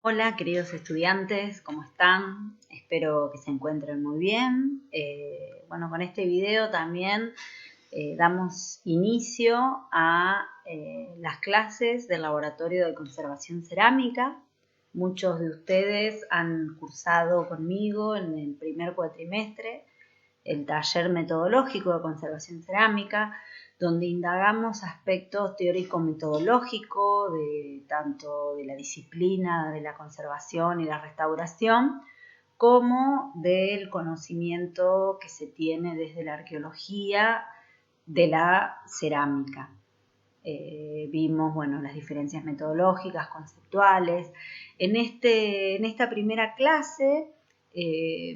Hola, queridos estudiantes, ¿cómo están? Espero que se encuentren muy bien. Con este video también damos inicio a las clases del Laboratorio de Conservación Cerámica. Muchos de ustedes han cursado conmigo en el primer cuatrimestre el taller metodológico de conservación cerámica, donde indagamos aspectos teórico-metodológicos de tanto de la disciplina de la conservación y la restauración, como del conocimiento que se tiene desde la arqueología de la cerámica. Vimos las diferencias metodológicas, conceptuales. En esta primera clase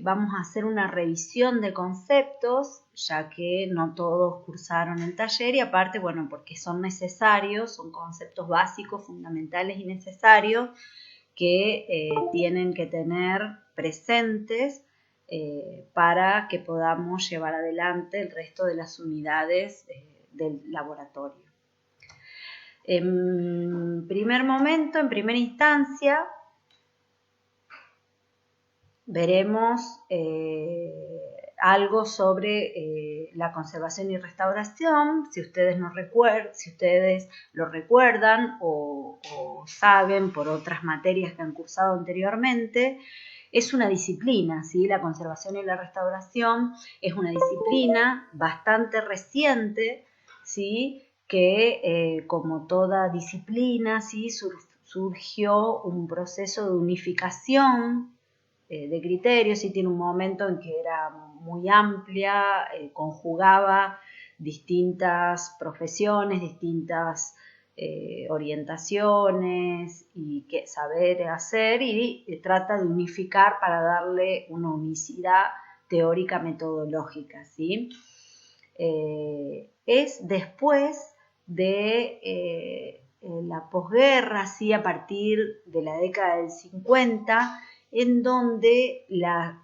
vamos a hacer una revisión de conceptos, ya que no todos cursaron el taller y aparte, porque son necesarios, son conceptos básicos, fundamentales y necesarios que tienen que tener presentes para que podamos llevar adelante el resto de las unidades del laboratorio. En primer momento, en primera instancia, veremos algo sobre la conservación y restauración, si ustedes lo recuerdan o saben por otras materias que han cursado anteriormente. Es una disciplina, ¿sí? La conservación y la restauración es una disciplina bastante reciente, ¿sí? Que como toda disciplina, ¿sí? Surgió un proceso de unificación de criterios, y tiene un momento en que era muy amplia, conjugaba distintas profesiones, distintas orientaciones y saber hacer, y trata de unificar para darle una unicidad teórica metodológica, ¿sí? Es después de la posguerra, ¿sí? A partir de la década del 50, en donde la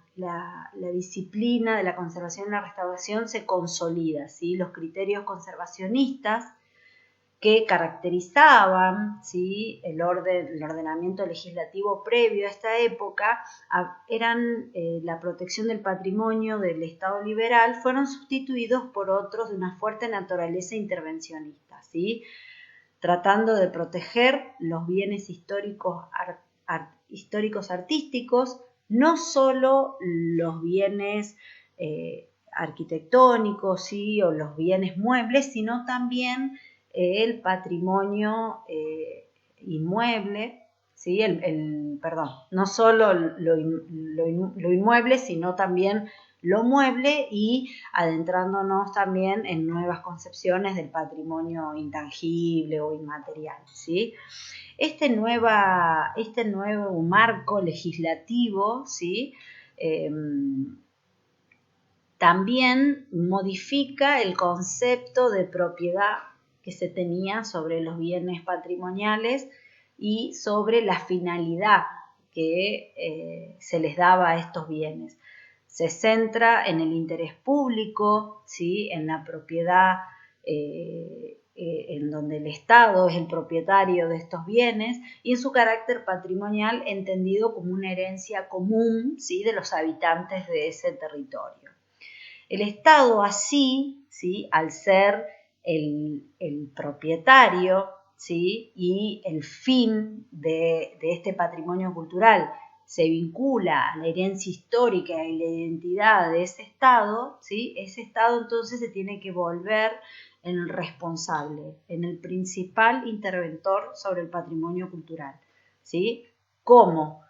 disciplina de la conservación y la restauración se consolida, ¿sí? Los criterios conservacionistas que caracterizaban, ¿sí? el ordenamiento legislativo previo a esta época eran la protección del patrimonio del Estado liberal, fueron sustituidos por otros de una fuerte naturaleza intervencionista, ¿sí? Tratando de proteger los bienes históricos artísticos, no solo los bienes arquitectónicos, ¿sí? O los bienes muebles, sino también el patrimonio inmueble, ¿sí? No solo lo inmueble, sino también lo mueble, y adentrándonos también en nuevas concepciones del patrimonio intangible o inmaterial, ¿sí? Este nuevo marco legislativo, ¿sí? También modifica el concepto de propiedad que se tenía sobre los bienes patrimoniales y sobre la finalidad que se les daba a estos bienes. Se centra en el interés público, ¿sí? En la propiedad en donde el Estado es el propietario de estos bienes, y en su carácter patrimonial entendido como una herencia común, ¿sí? De los habitantes de ese territorio. El Estado así, ¿sí? Al ser el propietario, ¿sí? Y el fin de este patrimonio cultural se vincula a la herencia histórica y la identidad de ese Estado, ¿sí? Ese Estado entonces se tiene que volver en el responsable, en el principal interventor sobre el patrimonio cultural, ¿sí? ¿Cómo?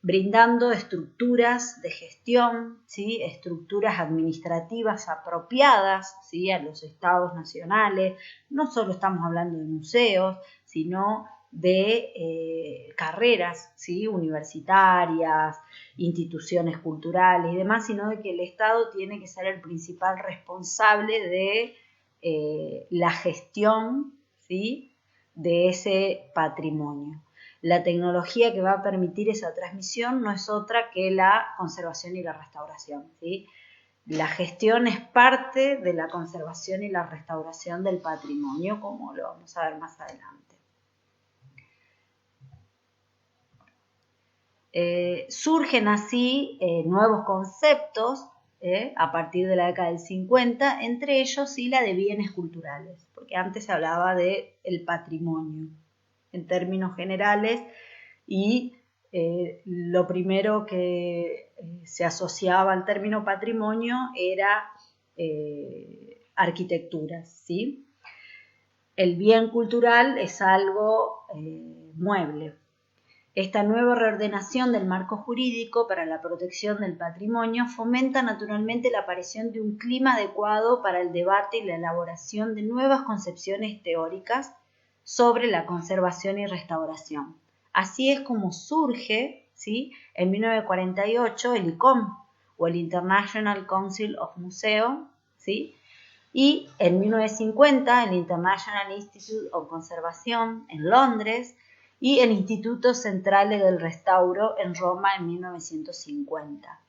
Brindando estructuras de gestión, ¿sí? Estructuras administrativas apropiadas, ¿sí? A los estados nacionales. No solo estamos hablando de museos, sino de carreras, ¿sí? Universitarias, instituciones culturales y demás, sino de que el Estado tiene que ser el principal responsable de la gestión, ¿sí? De ese patrimonio. La tecnología que va a permitir esa transmisión no es otra que la conservación y la restauración, ¿sí? La gestión es parte de la conservación y la restauración del patrimonio, como lo vamos a ver más adelante. Surgen así nuevos conceptos a partir de la década del 50, entre ellos sí la de bienes culturales, porque antes se hablaba de el patrimonio en términos generales y lo primero que se asociaba al término patrimonio era arquitecturas, ¿sí? El bien cultural es algo mueble. Esta nueva reordenación del marco jurídico para la protección del patrimonio fomenta naturalmente la aparición de un clima adecuado para el debate y la elaboración de nuevas concepciones teóricas sobre la conservación y restauración. Así es como surge, ¿sí?, en 1948 el ICOM, o el International Council of Museums, ¿sí?, y en 1950 el International Institute of Conservation en Londres, y el Instituto Centrale del Restauro en Roma en 1950.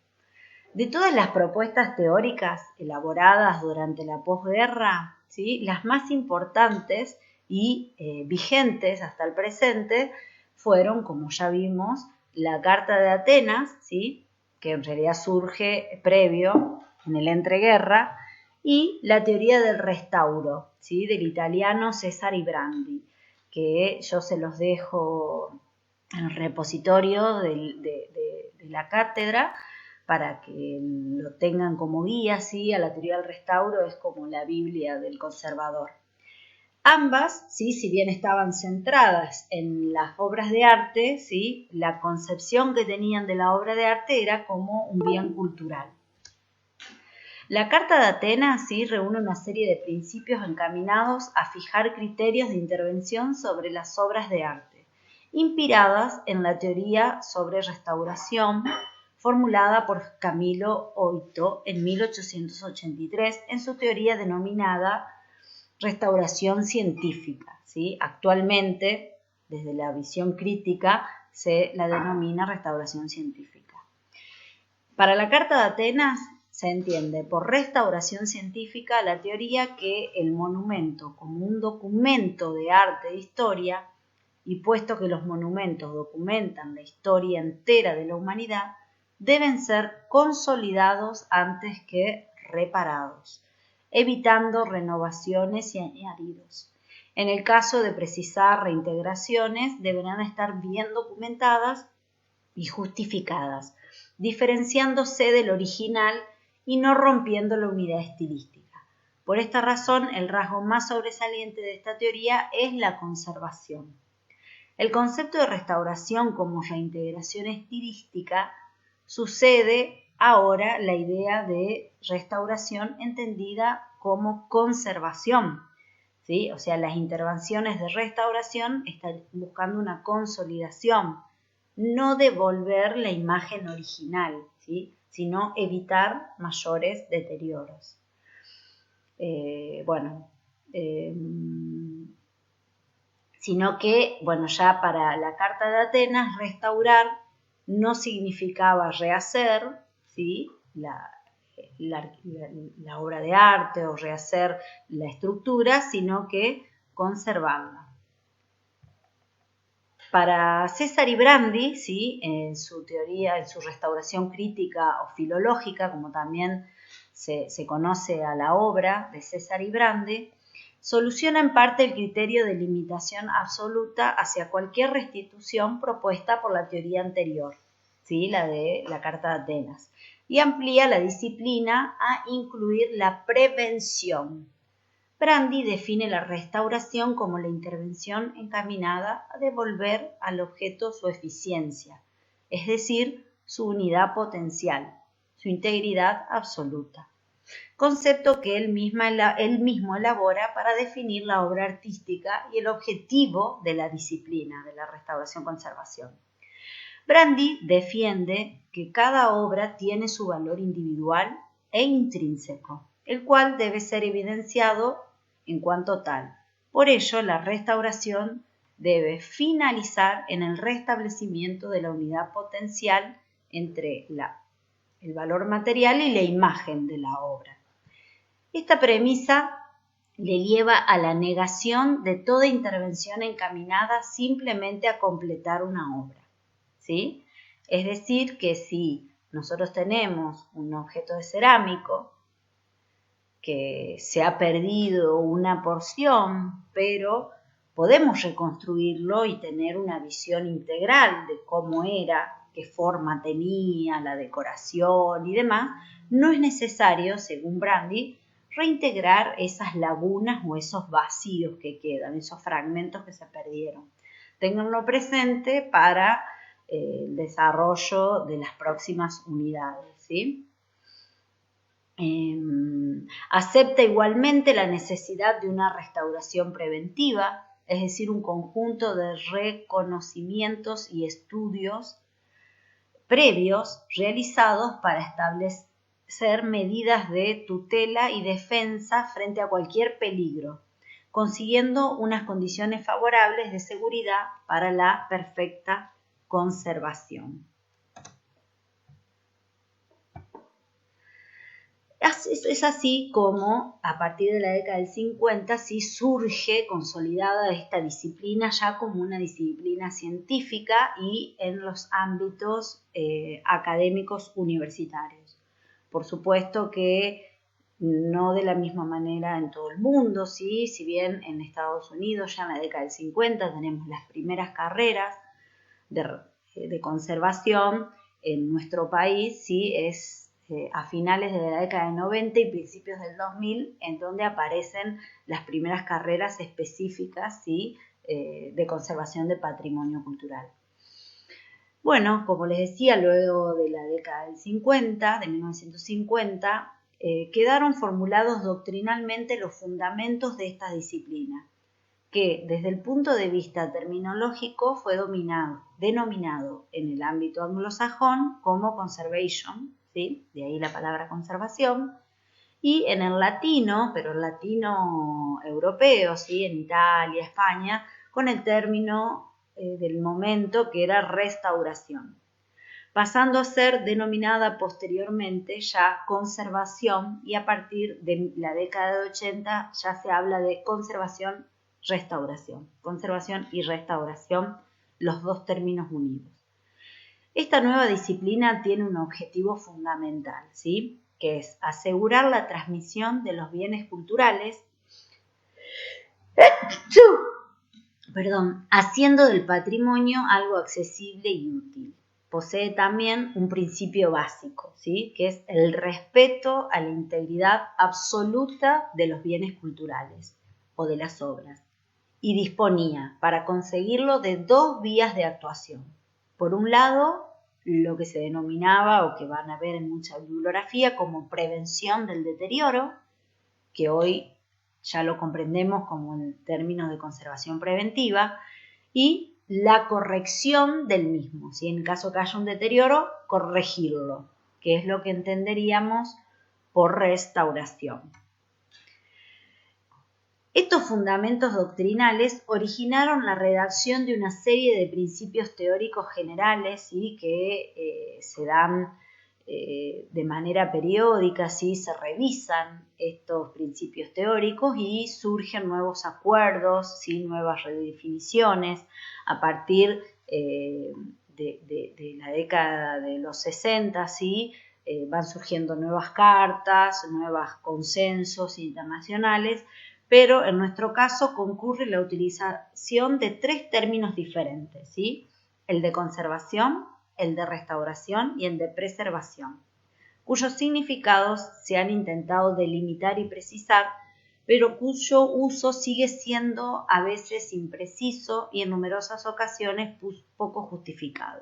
De todas las propuestas teóricas elaboradas durante la posguerra, ¿sí?, las más importantes y vigentes hasta el presente fueron, como ya vimos, la Carta de Atenas, ¿sí?, que en realidad surge previo en el entreguerra, y la teoría del restauro, ¿sí?, del italiano Cesare Brandi, que yo se los dejo en el repositorio de la cátedra para que lo tengan como guía, ¿sí? A la teoría del restauro es como la Biblia del conservador. Ambas, ¿sí?, si bien estaban centradas en las obras de arte, ¿sí?, la concepción que tenían de la obra de arte era como un bien cultural. La Carta de Atenas, sí, reúne una serie de principios encaminados a fijar criterios de intervención sobre las obras de arte, inspiradas en la teoría sobre restauración formulada por Camilo Oito en 1883 en su teoría denominada restauración científica, ¿sí? Actualmente, desde la visión crítica, se la denomina restauración científica. Para la Carta de Atenas se entiende por restauración científica la teoría que el monumento como un documento de arte e historia, y puesto que los monumentos documentan la historia entera de la humanidad, deben ser consolidados antes que reparados, evitando renovaciones y añadidos. En el caso de precisar reintegraciones, deberán estar bien documentadas y justificadas, diferenciándose del original y no rompiendo la unidad estilística. Por esta razón, el rasgo más sobresaliente de esta teoría es la conservación. El concepto de restauración como reintegración estilística sucede ahora la idea de restauración entendida como conservación, ¿sí? O sea, las intervenciones de restauración están buscando una consolidación, no devolver la imagen original, ¿sí?, sino evitar mayores deterioros. Sino que, ya para la Carta de Atenas, restaurar no significaba rehacer, ¿sí?, la obra de arte o rehacer la estructura, sino que conservarla. Para Cesare Brandi, ¿sí?, en su teoría, en su restauración crítica o filológica, como también se conoce a la obra de Cesare Brandi, soluciona en parte el criterio de limitación absoluta hacia cualquier restitución propuesta por la teoría anterior, ¿sí?, la de la Carta de Atenas, y amplía la disciplina a incluir la prevención. Brandi define la restauración como la intervención encaminada a devolver al objeto su eficiencia, es decir, su unidad potencial, su integridad absoluta, concepto que él mismo elabora para definir la obra artística y el objetivo de la disciplina de la restauración-conservación. Brandi defiende que cada obra tiene su valor individual e intrínseco, el cual debe ser evidenciado en cuanto tal. Por ello, la restauración debe finalizar en el restablecimiento de la unidad potencial entre el valor material y la imagen de la obra. Esta premisa le lleva a la negación de toda intervención encaminada simplemente a completar una obra, ¿sí? Es decir, que si nosotros tenemos un objeto de cerámico que se ha perdido una porción, pero podemos reconstruirlo y tener una visión integral de cómo era, qué forma tenía, la decoración y demás, no es necesario, según Brandy, reintegrar esas lagunas o esos vacíos que quedan, esos fragmentos que se perdieron. Ténganlo presente para el desarrollo de las próximas unidades, ¿sí? Acepta igualmente la necesidad de una restauración preventiva, es decir, un conjunto de reconocimientos y estudios previos realizados para establecer medidas de tutela y defensa frente a cualquier peligro, consiguiendo unas condiciones favorables de seguridad para la perfecta conservación. Es así como a partir de la década del 50 sí surge consolidada esta disciplina ya como una disciplina científica y en los ámbitos académicos universitarios. Por supuesto que no de la misma manera en todo el mundo, ¿sí? Si bien en Estados Unidos ya en la década del 50 tenemos las primeras carreras de conservación, en nuestro país sí es a finales de la década del 90 y principios del 2000, en donde aparecen las primeras carreras específicas, ¿sí? De conservación de patrimonio cultural. Bueno, como les decía, luego de la década del 50, de 1950, quedaron formulados doctrinalmente los fundamentos de esta disciplina, que desde el punto de vista terminológico fue denominado en el ámbito anglosajón como conservation, ¿sí? De ahí la palabra conservación, y en el latino, pero el latino europeo, ¿sí? En Italia, España, con el término del momento que era restauración, pasando a ser denominada posteriormente ya conservación, y a partir de la década de 80 ya se habla de conservación y restauración, los dos términos unidos. Esta nueva disciplina tiene un objetivo fundamental, ¿sí? Que es asegurar la transmisión de los bienes culturales, haciendo del patrimonio algo accesible y útil. Posee también un principio básico, ¿sí? Que es el respeto a la integridad absoluta de los bienes culturales o de las obras, y disponía para conseguirlo de dos vías de actuación. Por un lado, lo que se denominaba o que van a ver en mucha bibliografía como prevención del deterioro, que hoy ya lo comprendemos como en términos de conservación preventiva, y la corrección del mismo, si en caso que haya un deterioro, corregirlo, que es lo que entenderíamos por restauración. Estos fundamentos doctrinales originaron la redacción de una serie de principios teóricos generales, ¿sí? Que se dan de manera periódica, ¿sí? Se revisan estos principios teóricos y surgen nuevos acuerdos, ¿sí? Nuevas redefiniciones a partir de la década de los 60, ¿sí? Van surgiendo nuevas cartas, nuevos consensos internacionales, pero en nuestro caso concurre la utilización de tres términos diferentes, ¿sí? El de conservación, el de restauración y el de preservación, cuyos significados se han intentado delimitar y precisar, pero cuyo uso sigue siendo a veces impreciso y en numerosas ocasiones poco justificado.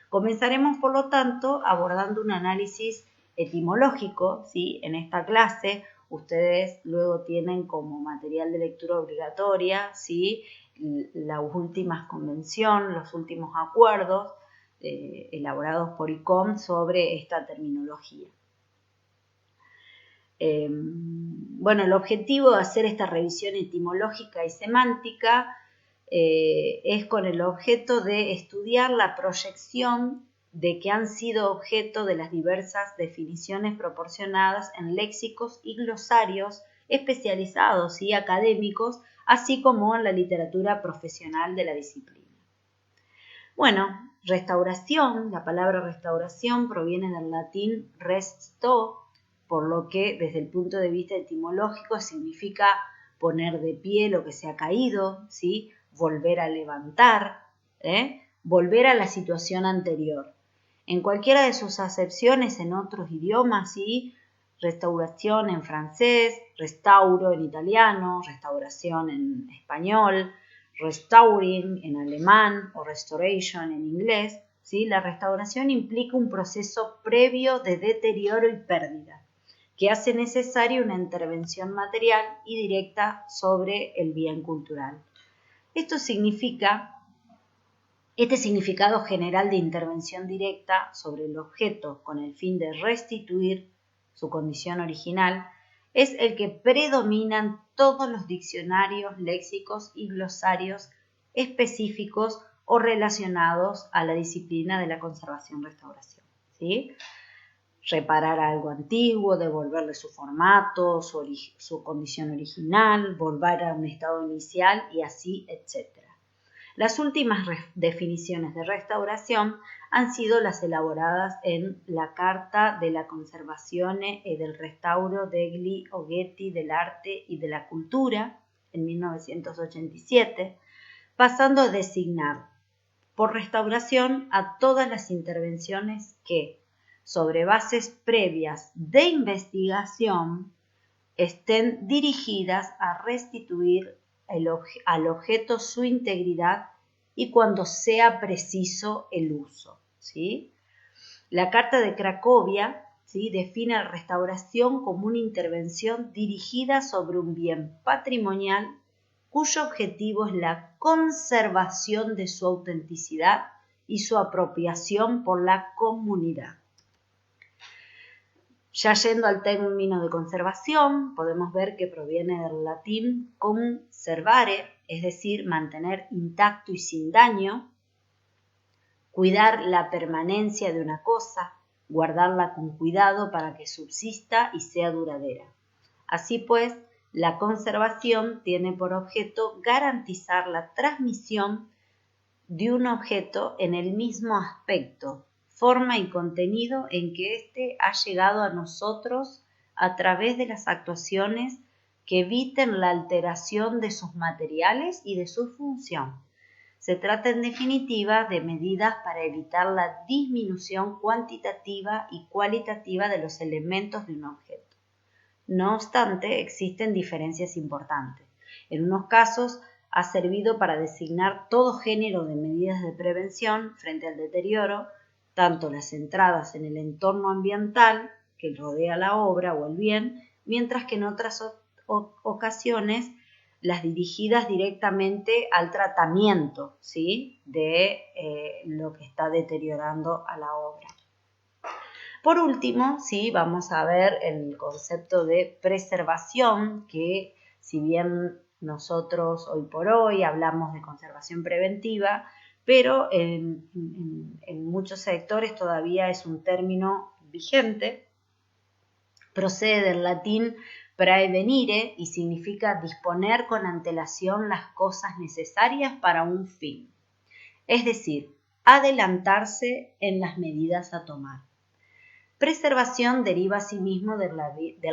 Comenzaremos, por lo tanto, abordando un análisis etimológico, ¿sí? En esta clase ustedes luego tienen como material de lectura obligatoria, ¿sí? Las últimas convenciones, los últimos acuerdos elaborados por ICOM sobre esta terminología. Bueno, el objetivo de hacer esta revisión etimológica y semántica es con el objeto de estudiar la proyección de que han sido objeto de las diversas definiciones proporcionadas en léxicos y glosarios especializados y académicos, así como en la literatura profesional de la disciplina. Bueno, Restauración, la palabra restauración proviene del latín resto, por lo que desde el punto de vista etimológico significa poner de pie lo que se ha caído, ¿sí? Volver a levantar, volver a la situación anterior. En cualquiera de sus acepciones en otros idiomas, ¿sí? Restauración en francés, restauro en italiano, restauración en español, restauring en alemán o restoration en inglés, ¿sí? La restauración implica un proceso previo de deterioro y pérdida, que hace necesaria una intervención material y directa sobre el bien cultural. Este significado general de intervención directa sobre el objeto con el fin de restituir su condición original es el que predomina en todos los diccionarios, léxicos y glosarios específicos o relacionados a la disciplina de la conservación-restauración, ¿sí? Reparar algo antiguo, devolverle su formato, su condición original, volver a un estado inicial y así, etc. Las últimas definiciones de restauración han sido las elaboradas en la Carta de la Conservazione e del Restauro degli Oggetti dell'Arte y de la Cultura en 1987, pasando a designar por restauración a todas las intervenciones que, sobre bases previas de investigación, estén dirigidas a restituir al objeto su integridad y cuando sea preciso el uso, ¿sí? La Carta de Cracovia, ¿sí?, define la restauración como una intervención dirigida sobre un bien patrimonial cuyo objetivo es la conservación de su autenticidad y su apropiación por la comunidad. Ya yendo al término de conservación, podemos ver que proviene del latín conservare, es decir, mantener intacto y sin daño, cuidar la permanencia de una cosa, guardarla con cuidado para que subsista y sea duradera. Así pues, la conservación tiene por objeto garantizar la transmisión de un objeto en el mismo aspecto, forma y contenido en que éste ha llegado a nosotros a través de las actuaciones que eviten la alteración de sus materiales y de su función. Se trata en definitiva de medidas para evitar la disminución cuantitativa y cualitativa de los elementos de un objeto. No obstante, existen diferencias importantes. En unos casos ha servido para designar todo género de medidas de prevención frente al deterioro, tanto las centradas en el entorno ambiental que rodea la obra o el bien, mientras que en otras ocasiones las dirigidas directamente al tratamiento, ¿sí?, de lo que está deteriorando a la obra. Por último, ¿sí?, vamos a ver el concepto de preservación, que si bien nosotros hoy por hoy hablamos de conservación preventiva, pero en muchos sectores todavía es un término vigente. Procede del latín praevenire y significa disponer con antelación las cosas necesarias para un fin, es decir, adelantarse en las medidas a tomar. Preservación deriva asimismo del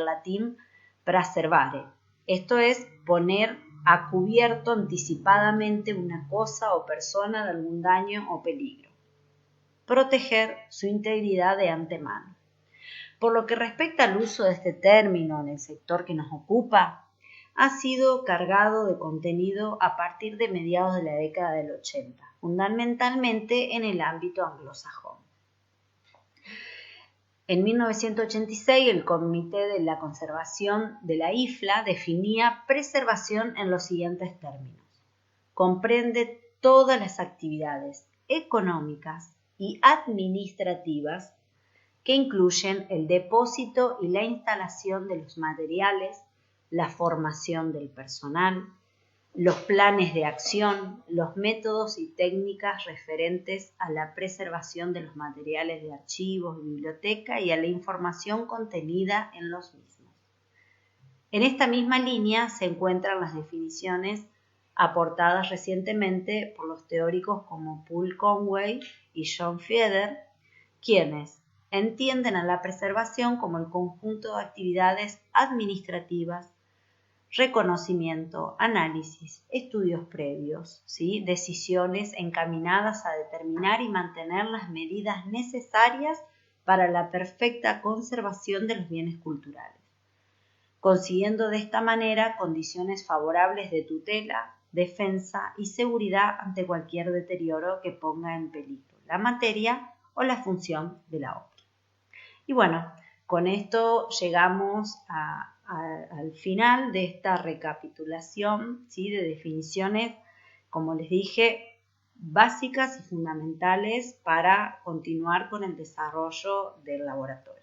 latín praservare, esto es, poner a cubierto anticipadamente una cosa o persona de algún daño o peligro. Proteger su integridad de antemano. Por lo que respecta al uso de este término en el sector que nos ocupa, ha sido cargado de contenido a partir de mediados de la década del 80, fundamentalmente en el ámbito anglosajón. En 1986, el Comité de la Conservación de la IFLA definía preservación en los siguientes términos. Comprende todas las actividades económicas y administrativas que incluyen el depósito y la instalación de los materiales, la formación del personal, los planes de acción, los métodos y técnicas referentes a la preservación de los materiales de archivos y biblioteca y a la información contenida en los mismos. En esta misma línea se encuentran las definiciones aportadas recientemente por los teóricos como Paul Conway y John Fiedler, quienes entienden a la preservación como el conjunto de actividades administrativas, reconocimiento, análisis, estudios previos, ¿sí? Decisiones encaminadas a determinar y mantener las medidas necesarias para la perfecta conservación de los bienes culturales, consiguiendo de esta manera condiciones favorables de tutela, defensa y seguridad ante cualquier deterioro que ponga en peligro la materia o la función de la obra. Y bueno, con esto llegamos al final de esta recapitulación, ¿sí? De definiciones, como les dije, básicas y fundamentales para continuar con el desarrollo del laboratorio.